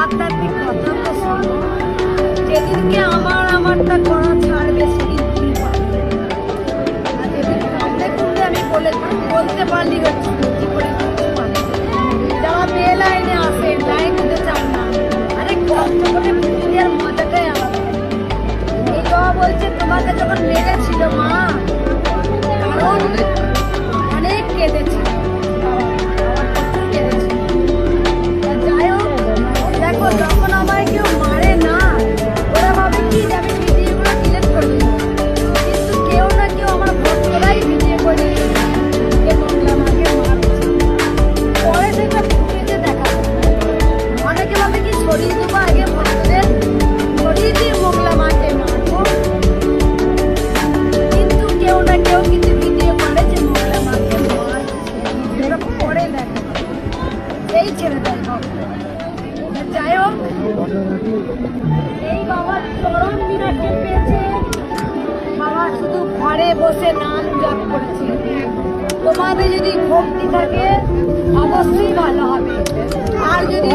আধ্যাত্মিক কথা তো শোনো, যেদিনকে আমারটা করা ছাড়বে সেদিন তুমি পাবে। আর যেদিন সামনে করলে আমি বলতে পারলি হচ্ছে কি করে করতে পারবে। যারা মেয়ে লাইনে আসে, লাইন দিতে চান না, আরে কষ্ট করে পুজো দেওয়ার মজাটাই আলাদা। এই বাবা বলছে তোমাকে যখন মেরেছিল মা, কারণ অনেক কেঁদেছিল, যাই হোক দেখো যখন আমায় কেউ মারে না ওরা ভাবে কি যে আমি ভিডিওগুলো ডিলিট করে দিই, কিন্তু কেউ না কেউ আমার ভক্তরাই ভিডিও করে যে মঙ্গলা মাকে মারছে, পরে সেটা ফুটেজে দেখা অনেকে ভাবে কি সরিয়ে দেবো, আগে ভক্তদের সরিয়ে দিয়ে মঙ্গলা মাকে মারবো, কিন্তু কেউ না কেউ কিন্তু ভিডিও করে যে মঙ্গলা মাকে মারছে, পরে দেখা এই ছেড়ে দেয় ভক্ত। যাই হোক এই বাবার চরম মিরাকেল পেয়েছে, বাবা শুধু ঘরে বসে নাম জপ করেছে। তোমাদের যদি ভক্তি থাকে অবশ্যই ভালো হবে, আর যদি